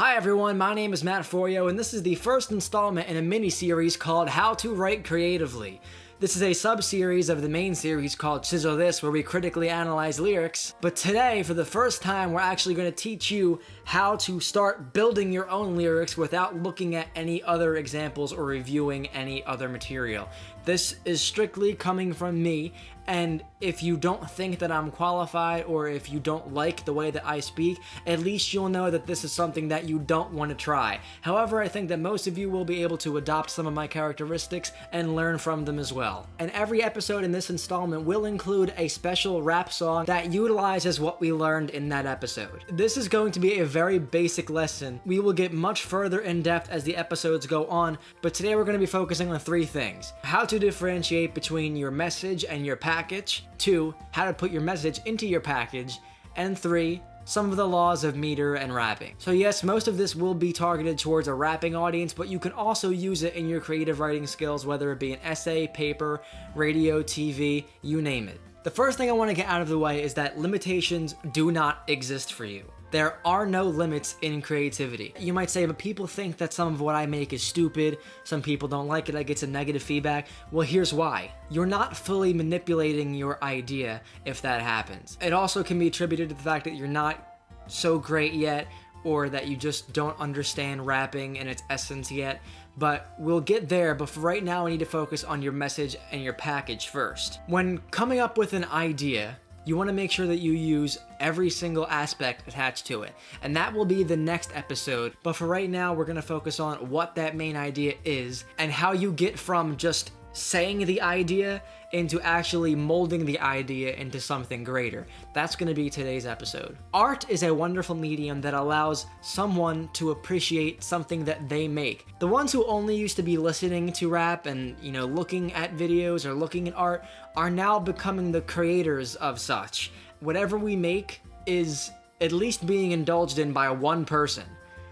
Hi everyone, my name is Mat4yo, and this is the first installment in a mini-series called How to Write Creatively. This is a sub-series of the main series called Chisel This, where we critically analyze lyrics. But today, for the first time, we're actually going to teach you how to start building your own lyrics without looking at any other examples or reviewing any other material. This is strictly coming from me, and if you don't think that I'm qualified or if you don't like the way that I speak, at least you'll know that this is something that you don't want to try. However, I think that most of you will be able to adopt some of my characteristics and learn from them as well. And every episode in this installment will include a special rap song that utilizes what we learned in that episode. This is going to be a very basic lesson. We will get much further in depth as the episodes go on, but today we're going to be focusing on three things: how to differentiate between your message and your package, 2, how to put your message into your package, and 3, some of the laws of meter and rapping. So yes, most of this will be targeted towards a rapping audience, but you can also use it in your creative writing skills, whether it be an essay, paper, radio, TV, you name it. The first thing I want to get out of the way is that limitations do not exist for you. There are no limits in creativity. You might say, but people think that some of what I make is stupid, some people don't like it, I get some negative feedback. Well, here's why. You're not fully manipulating your idea if that happens. It also can be attributed to the fact that you're not so great yet, or that you just don't understand rapping in its essence yet. But we'll get there, but for right now we need to focus on your message and your package first. When coming up with an idea, you want to make sure that you use every single aspect attached to it. And that will be the next episode. But for right now, we're going to focus on what that main idea is and how you get from just saying the idea into actually molding the idea into something greater. That's going to be today's episode. Art is a wonderful medium that allows someone to appreciate something that they make. The ones who only used to be listening to rap and, looking at videos or looking at art are now becoming the creators of such. Whatever we make is at least being indulged in by one person.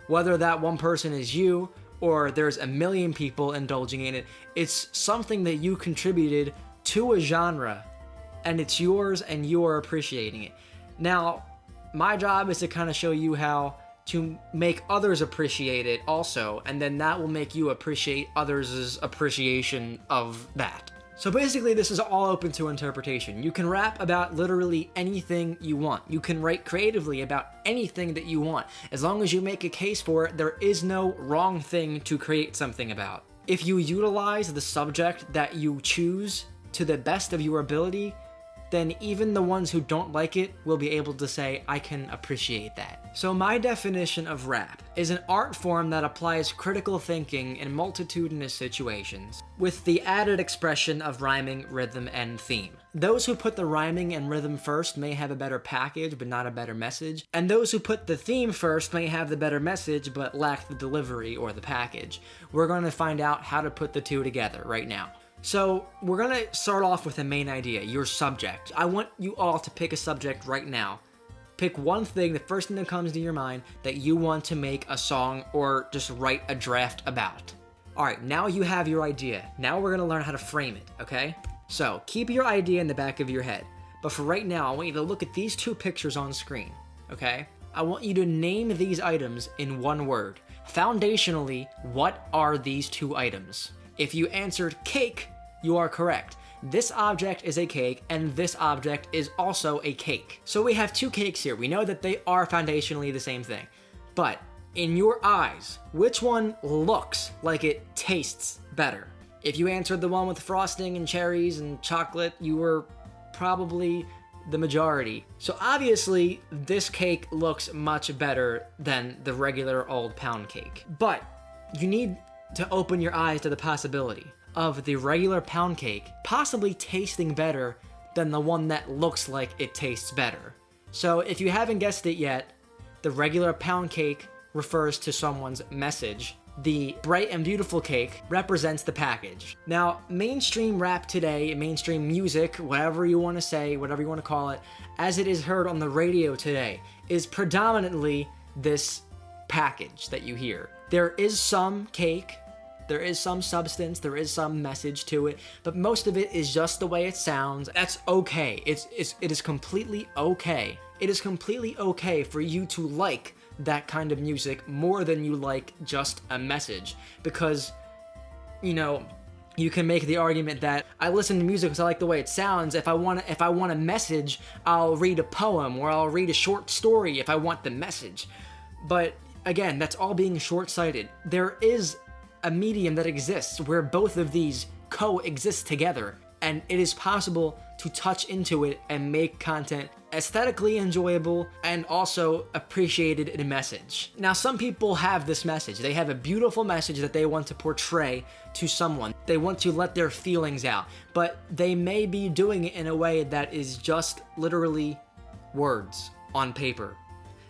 Whether that one person is you or there's a million people indulging in it, it's something that you contributed to a genre, and it's yours and you're appreciating it. Now, my job is to kind of show you how to make others appreciate it also, and then that will make you appreciate others' appreciation of that. So basically, this is all open to interpretation. You can rap about literally anything you want. You can write creatively about anything that you want. As long as you make a case for it, there is no wrong thing to create something about. If you utilize the subject that you choose to the best of your ability, then even the ones who don't like it will be able to say, I can appreciate that. So my definition of rap is an art form that applies critical thinking in multitudinous situations, with the added expression of rhyming, rhythm, and theme. Those who put the rhyming and rhythm first may have a better package, but not a better message. And those who put the theme first may have the better message, but lack the delivery or the package. We're going to find out how to put the two together right now. So we're going to start off with a main idea, your subject. I want you all to pick a subject right now. Pick one thing, the first thing that comes to your mind, that you want to make a song or just write a draft about. Alright, now you have your idea. Now we're going to learn how to frame it, okay? So keep your idea in the back of your head. But for right now, I want you to look at these two pictures on screen, okay? I want you to name these items in one word. Foundationally, what are these two items? If you answered cake, you are correct. This object is a cake, and this object is also a cake. So we have two cakes here. We know that they are foundationally the same thing. But in your eyes, which one looks like it tastes better? If you answered the one with frosting and cherries and chocolate, you were probably the majority. So obviously, this cake looks much better than the regular old pound cake. But you need to open your eyes to the possibility of the regular pound cake possibly tasting better than the one that looks like it tastes better. So if you haven't guessed it yet, the regular pound cake refers to someone's message. The bright and beautiful cake represents the package. Now, mainstream rap today, mainstream music, whatever you want to say, whatever you want to call it, as it is heard on the radio today, is predominantly this package that you hear. There is some cake, there is some substance, there is some message to it, but most of it is just the way it sounds. That's okay. It is completely okay. It is completely okay for you to like that kind of music more than you like just a message. Because, you know, you can make the argument that I listen to music because I like the way it sounds. If I want a message, I'll read a poem or I'll read a short story if I want the message. But again, that's all being short-sighted. There is a medium that exists where both of these coexist together, and it is possible to touch into it and make content aesthetically enjoyable and also appreciated in a message. Now, some people have this message. They have a beautiful message that they want to portray to someone. They want to let their feelings out, but they may be doing it in a way that is just literally words on paper.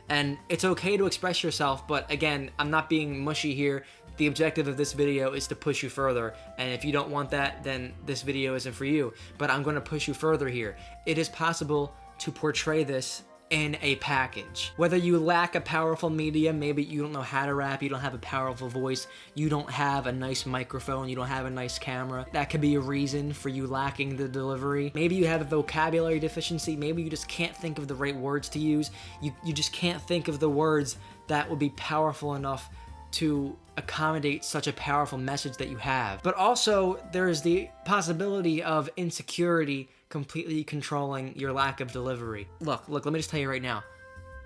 And it's okay to express yourself, but again, I'm not being mushy here. The objective of this video is to push you further, and if you don't want that, then this video isn't for you. But I'm going to push you further here. It is possible to portray this in a package. Whether you lack a powerful medium, maybe you don't know how to rap, you don't have a powerful voice, you don't have a nice microphone, you don't have a nice camera, that could be a reason for you lacking the delivery. Maybe you have a vocabulary deficiency, maybe you just can't think of the right words to use, you just can't think of the words that would be powerful enough to accommodate such a powerful message that you have. But also, there's the possibility of insecurity completely controlling your lack of delivery. Look, let me just tell you right now,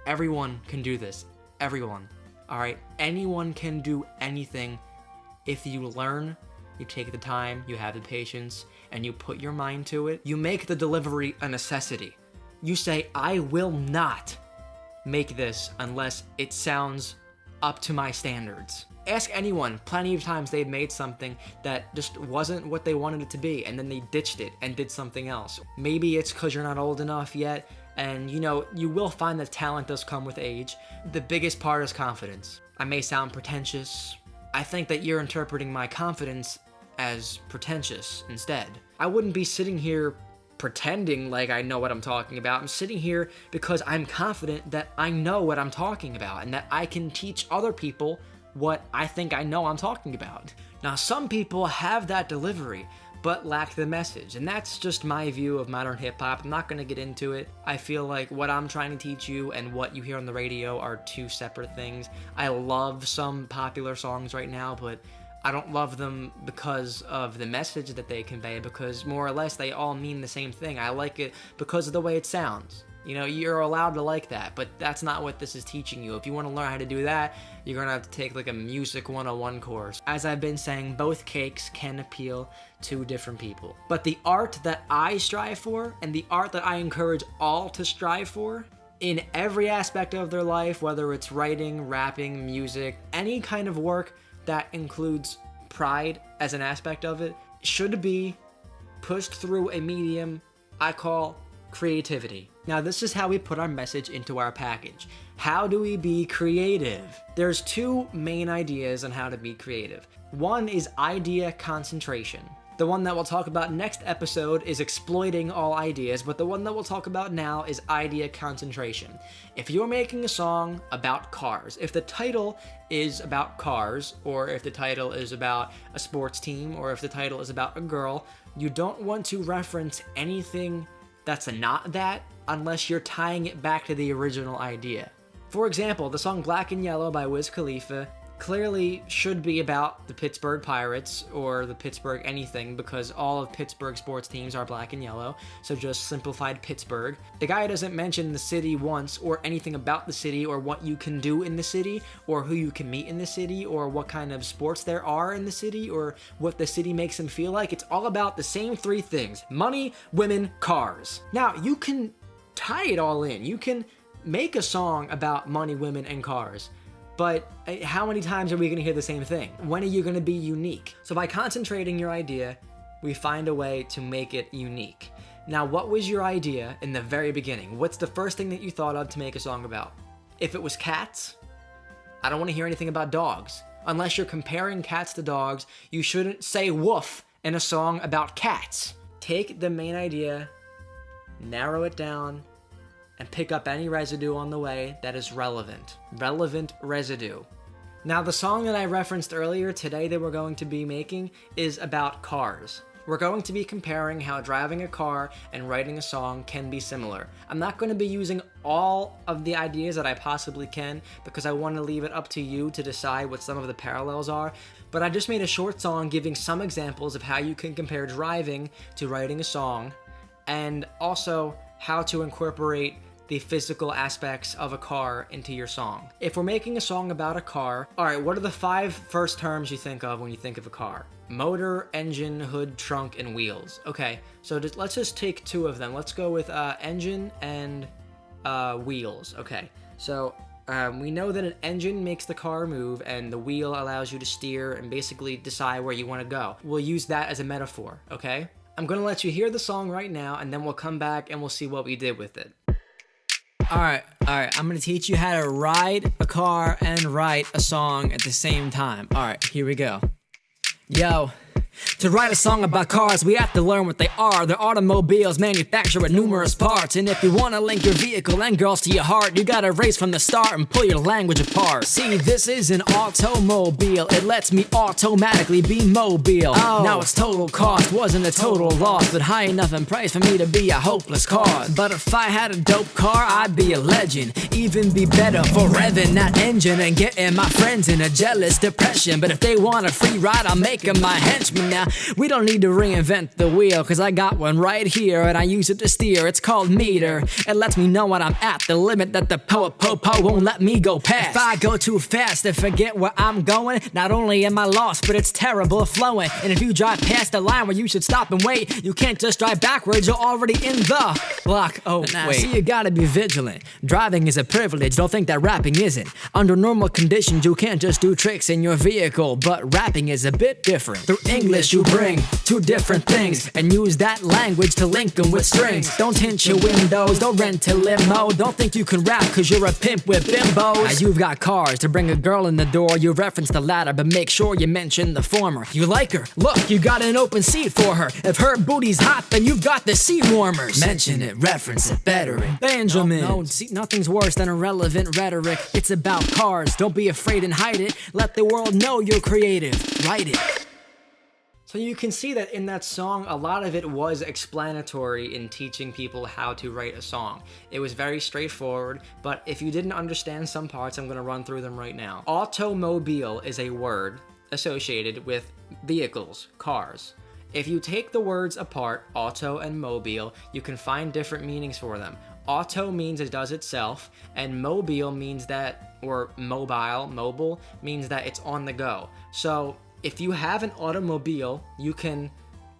everyone can do this. Everyone. Alright? Anyone can do anything if you learn, you take the time, you have the patience, and you put your mind to it. You make the delivery a necessity. You say, I will not make this unless it sounds up to my standards. Ask anyone, plenty of times they've made something that just wasn't what they wanted it to be, and then they ditched it and did something else. Maybe it's because you're not old enough yet, and you know, you will find that talent does come with age. The biggest part is confidence. I may sound pretentious. I think that you're interpreting my confidence as pretentious instead. I wouldn't be sitting here pretending like I know what I'm talking about. I'm sitting here because I'm confident that I know what I'm talking about and that I can teach other people what I think I know I'm talking about. Now, some people have that delivery, but lack the message, and that's just my view of modern hip-hop. I'm not gonna get into it. I feel like what I'm trying to teach you and what you hear on the radio are two separate things. I love some popular songs right now, but I don't love them because of the message that they convey, because more or less they all mean the same thing. I like it because of the way it sounds. You know, you're allowed to like that, but that's not what this is teaching you. If you want to learn how to do that, you're going to have to take like a Music 101 course. As I've been saying, both cakes can appeal to different people. But the art that I strive for, and the art that I encourage all to strive for, in every aspect of their life, whether it's writing, rapping, music, any kind of work that includes pride as an aspect of it, should be pushed through a medium I call creativity. Now, this is how we put our message into our package. How do we be creative? There's two main ideas on how to be creative. One is idea concentration. The one that we'll talk about next episode is exploiting all ideas, but the one that we'll talk about now is idea concentration. If you're making a song about cars, if the title is about cars, or if the title is about a sports team, or if the title is about a girl, you don't want to reference anything that's not that unless you're tying it back to the original idea. For example, the song Black and Yellow by Wiz Khalifa clearly should be about the Pittsburgh Pirates or the Pittsburgh anything, because all of Pittsburgh sports teams are black and yellow, so just simplified Pittsburgh. The guy doesn't mention the city once, or anything about the city, or what you can do in the city, or who you can meet in the city, or what kind of sports there are in the city, or what the city makes him feel like. It's all about the same three things: money, women, cars. Now, you can tie it all in. You can make a song about money, women, and cars. But how many times are we going to hear the same thing? When are you going to be unique? So by concentrating your idea, we find a way to make it unique. Now, what was your idea in the very beginning? What's the first thing that you thought of to make a song about? If it was cats, I don't want to hear anything about dogs. Unless you're comparing cats to dogs, you shouldn't say woof in a song about cats. Take the main idea, narrow it down, and pick up any residue on the way that is relevant. Relevant residue. Now, the song that I referenced earlier today that we're going to be making is about cars. We're going to be comparing how driving a car and writing a song can be similar. I'm not going to be using all of the ideas that I possibly can because I want to leave it up to you to decide what some of the parallels are. But I just made a short song giving some examples of how you can compare driving to writing a song, and also how to incorporate the physical aspects of a car into your song. If we're making a song about a car, alright, what are the 5 first terms you think of when you think of a car? Motor, engine, hood, trunk, and wheels. Okay, so let's just take 2 of them. Let's go with engine and wheels. Okay, so we know that an engine makes the car move and the wheel allows you to steer and basically decide where you want to go. We'll use that as a metaphor, okay? I'm gonna let you hear the song right now and then we'll come back and we'll see what we did with it. Alright, I'm gonna teach you how to ride a car and write a song at the same time. Alright, here we go. Yo. To write a song about cars, we have to learn what they are. They're automobiles manufactured with numerous parts. And if you want to link your vehicle and girls to your heart, you gotta race from the start and pull your language apart. See, this is an automobile. It lets me automatically be mobile. Now its total cost wasn't a total loss, but high enough in price for me to be a hopeless cause. But if I had a dope car, I'd be a legend. Even be better for revving that engine and getting my friends in a jealous depression. But if they want a free ride, I'll make them my henchmen. Now, we don't need to reinvent the wheel, cause I got one right here and I use it to steer. It's called meter. It lets me know when I'm at the limit that the po won't let me go past. If I go too fast and forget where I'm going, not only am I lost, but it's terrible flowing. And if you drive past the line where you should stop and wait, you can't just drive backwards, you're already in the block. Oh, wait. See, you gotta be vigilant. Driving is a privilege, don't think that rapping isn't. Under normal conditions, you can't just do tricks in your vehicle, but rapping is a bit different. Through English, you bring 2 different things and use that language to link them with strings. Don't tint your windows, don't rent a limo. Don't think you can rap cause you're a pimp with bimbos. Now you've got cars to bring a girl in the door. You reference the latter, but make sure you mention the former. You like her? Look, you got an open seat for her. If her booty's hot, then you've got the seat warmers. Mention it, reference it, better it. Benjamin. No, see, nothing's worse than irrelevant rhetoric. It's about cars. Don't be afraid and hide it. Let the world know you're creative. Write it. So you can see that in that song, a lot of it was explanatory in teaching people how to write a song. It was very straightforward, but if you didn't understand some parts, I'm gonna run through them right now. Automobile is a word associated with vehicles, cars. If you take the words apart, auto and mobile, you can find different meanings for them. Auto means it does itself, and mobile means that, or mobile means that it's on the go. So if you have an automobile, you can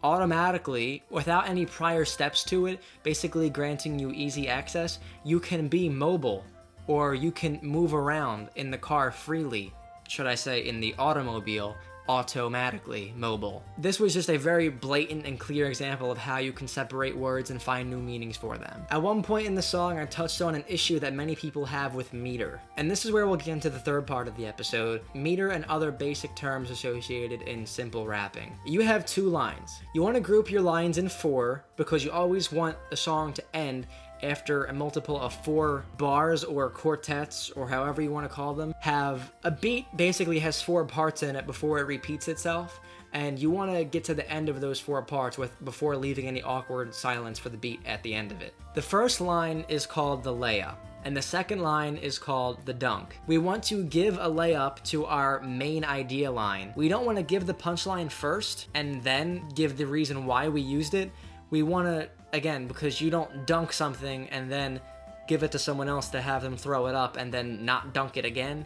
automatically, without any prior steps to it, basically granting you easy access, you can be mobile, or you can move around in the car freely, should I say in the automobile, automatically mobile. This was just a very blatant and clear example of how you can separate words and find new meanings for them. At one point in the song, I touched on an issue that many people have with meter. And this is where we'll get into the third part of the episode, meter and other basic terms associated in simple rapping. You have 2 lines. You want to group your lines in 4 because you always want a song to end after a multiple of 4 bars or quartets, or however you want to call them. Have a beat basically has 4 parts in it before it repeats itself, and you want to get to the end of those 4 parts before leaving any awkward silence for the beat at the end of it. The first line is called the layup, and the second line is called the dunk. We want to give a layup to our main idea line. We don't want to give the punchline first and then give the reason why we used it. We want to, again, because you don't dunk something and then give it to someone else to have them throw it up and then not dunk it again.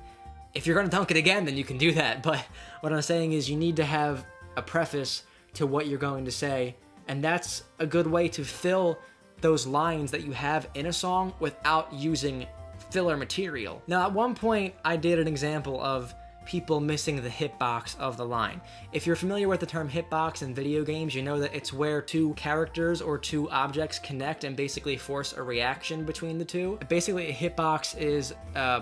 If you're going to dunk it again, then you can do that. But what I'm saying is you need to have a preface to what you're going to say. And that's a good way to fill those lines that you have in a song without using filler material. Now, at one point, I did an example of people missing the hitbox of the line. If you're familiar with the term hitbox in video games, you know that it's where 2 characters or 2 objects connect and basically force a reaction between the 2. Basically, a hitbox is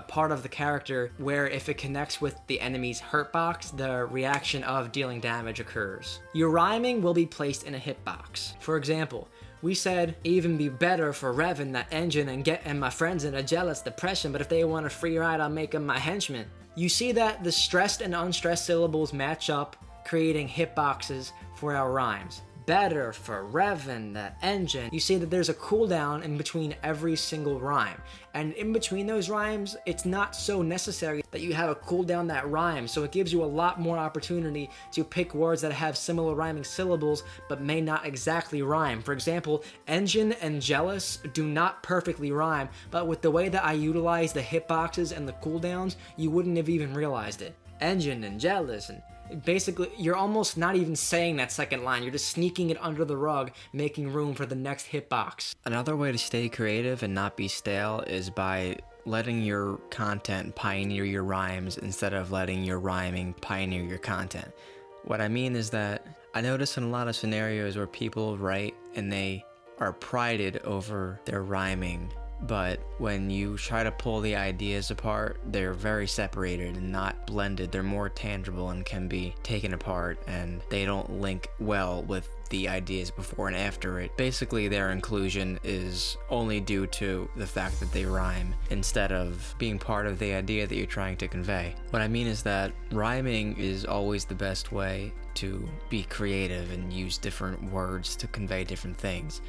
part of the character where if it connects with the enemy's hurtbox, the reaction of dealing damage occurs. Your rhyming will be placed in a hitbox. For example, we said, even be better for revving that engine and getting my friends in a jealous depression, but if they want a free ride, I'll make them my henchmen. You see that the stressed and unstressed syllables match up, creating hitboxes for our rhymes. better, for revving, the engine. You see that there's a cooldown in between every single rhyme. And in between those rhymes, it's not so necessary that you have a cooldown that rhymes. So it gives you a lot more opportunity to pick words that have similar rhyming syllables, but may not exactly rhyme. For example, engine and jealous do not perfectly rhyme, but with the way that I utilize the hitboxes and the cooldowns, you wouldn't have even realized it. Engine and jealous, and basically you're almost not even saying that second line, you're just sneaking it under the rug, making room for the next hitbox. Another way to stay creative and not be stale is by letting your content pioneer your rhymes instead of letting your rhyming pioneer your content. What I mean is that I notice in a lot of scenarios where people write and they are prided over their rhyming, but when you try to pull the ideas apart, they're very separated and not blended. They're more tangible and can be taken apart, and they don't link well with the ideas before and after it. Basically, their inclusion is only due to the fact that they rhyme instead of being part of the idea that you're trying to convey. What I mean is that rhyming is always the best way to be creative and use different words to convey different things.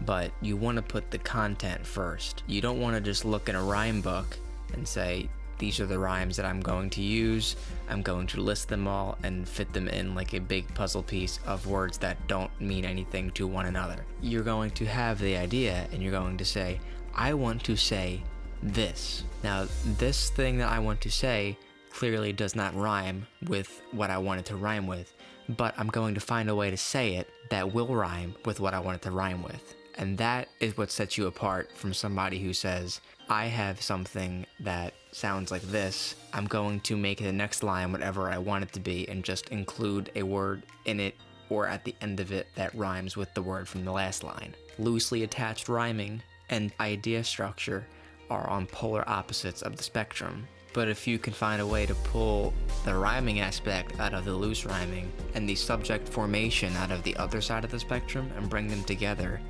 But you want to put the content first. You don't want to just look in a rhyme book and say, these are the rhymes that I'm going to use. I'm going to list them all and fit them in like a big puzzle piece of words that don't mean anything to one another. You're going to have the idea and you're going to say, I want to say this. Now, this thing that I want to say clearly does not rhyme with what I want it to rhyme with, but I'm going to find a way to say it that will rhyme with what I want it to rhyme with. And that is what sets you apart from somebody who says, I have something that sounds like this. I'm going to make the next line whatever I want it to be and just include a word in it or at the end of it that rhymes with the word from the last line. Loosely attached rhyming and idea structure are on polar opposites of the spectrum. But if you can find a way to pull the rhyming aspect out of the loose rhyming and the subject formation out of the other side of the spectrum and bring them together,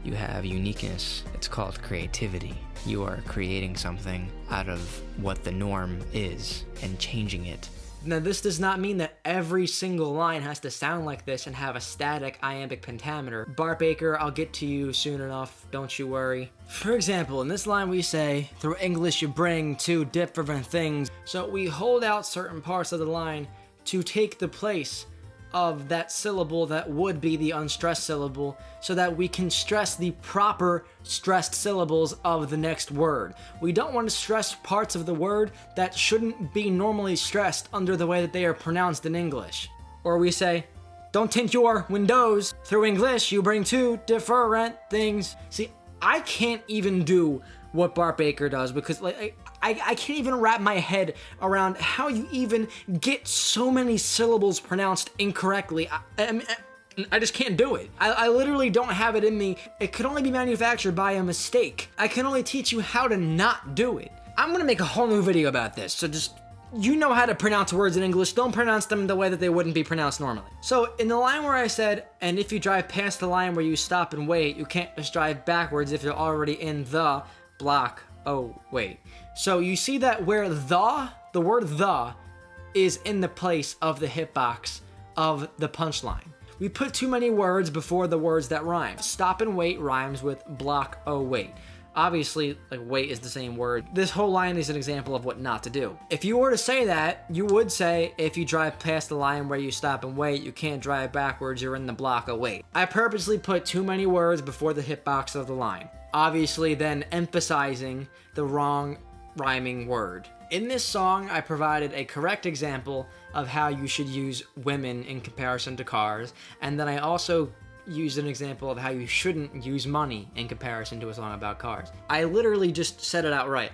you have uniqueness. It's called creativity. You are creating something out of what the norm is and changing it. Now, this does not mean that every single line has to sound like this and have a static iambic pentameter. Bart Baker, I'll get to you soon enough, don't you worry. For example, in this line we say, through English you bring two different things. So we hold out certain parts of the line to take the place of that syllable that would be the unstressed syllable, so that we can stress the proper stressed syllables of the next word. We don't want to stress parts of the word that shouldn't be normally stressed under the way that they are pronounced in English. Or we say, don't tint your windows. Through English, you bring two different things. See, I can't even do what Bart Baker does because I can't even wrap my head around how you even get so many syllables pronounced incorrectly. I just can't do it. I literally don't have it in me. It could only be manufactured by a mistake. I can only teach you how to not do it. I'm gonna make a whole new video about this, so just, you know how to pronounce words in English, don't pronounce them the way that they wouldn't be pronounced normally. So in the line where I said, and if you drive past the line where you stop and wait, you can't just drive backwards if you're already in the block. Oh, wait. So you see that where the word the is in the place of the hitbox of the punchline. We put too many words before the words that rhyme. Stop and wait rhymes with block, oh wait. Obviously, like, wait is the same word. This whole line is an example of what not to do. If you were to say that, you would say, if you drive past the line where you stop and wait, you can't drive backwards, you're in the block of wait. I purposely put too many words before the hitbox of the line. Obviously then emphasizing the wrong rhyming word. In this song, I provided a correct example of how you should use women in comparison to cars, and then I also used an example of how you shouldn't use money in comparison to a song about cars. I literally just said it outright.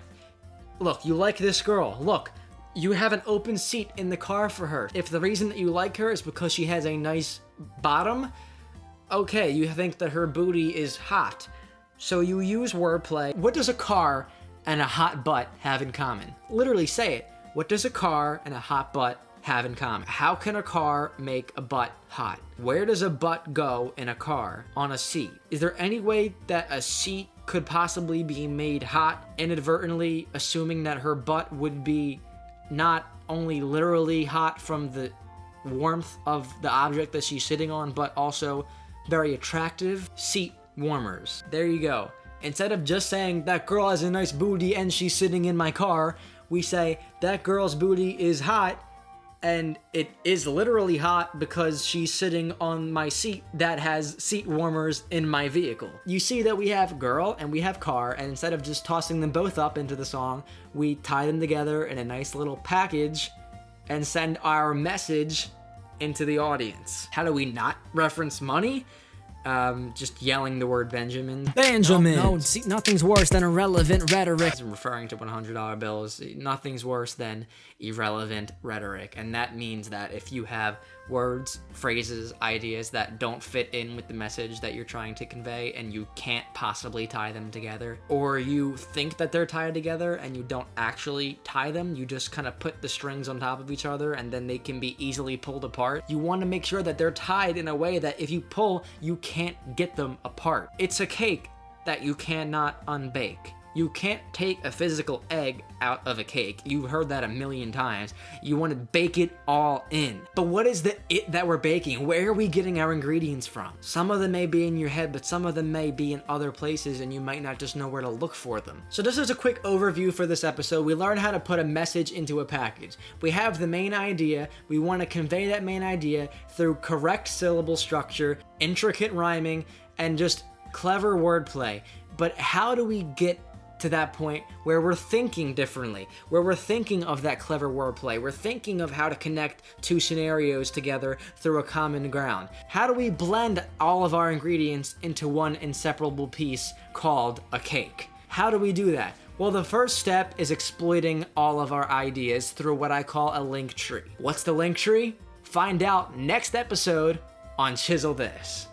Look, you like this girl. Look, you have an open seat in the car for her. If the reason that you like her is because she has a nice bottom, okay, you think that her booty is hot. So you use wordplay. What does a car and a hot butt have in common? Literally say it. What does a car and a hot butt have in common? How can a car make a butt hot? Where does a butt go in a car on a seat? Is there any way that a seat could possibly be made hot inadvertently, assuming that her butt would be not only literally hot from the warmth of the object that she's sitting on, but also very attractive seat warmers. There you go. Instead of just saying, that girl has a nice booty and she's sitting in my car, we say, that girl's booty is hot, and it is literally hot because she's sitting on my seat that has seat warmers in my vehicle. You see that we have girl and we have car, and instead of just tossing them both up into the song, we tie them together in a nice little package and send our message into the audience. How do we not reference money? Just yelling the word Benjamin. Benjamin! No, see, nothing's worse than irrelevant rhetoric. I'm referring to $100 bills. Nothing's worse than irrelevant rhetoric. And that means that if you have words, phrases, ideas that don't fit in with the message that you're trying to convey and you can't possibly tie them together, or you think that they're tied together and you don't actually tie them, you just kind of put the strings on top of each other and then they can be easily pulled apart. You want to make sure that they're tied in a way that if you pull, you can't get them apart. It's a cake that you cannot unbake. You can't take a physical egg out of a cake. You've heard that a million times. You want to bake it all in. But what is the it that we're baking? Where are we getting our ingredients from? Some of them may be in your head, but some of them may be in other places and you might not just know where to look for them. So this is a quick overview for this episode. We learned how to put a message into a package. We have the main idea. We want to convey that main idea through correct syllable structure, intricate rhyming, and just clever wordplay. But how do we get to that point where we're thinking differently, where we're thinking of that clever wordplay, we're thinking of how to connect two scenarios together through a common ground? How do we blend all of our ingredients into one inseparable piece called a cake? How do we do that? Well, the first step is exploiting all of our ideas through what I call a link tree. What's the link tree? Find out next episode on Chisel This.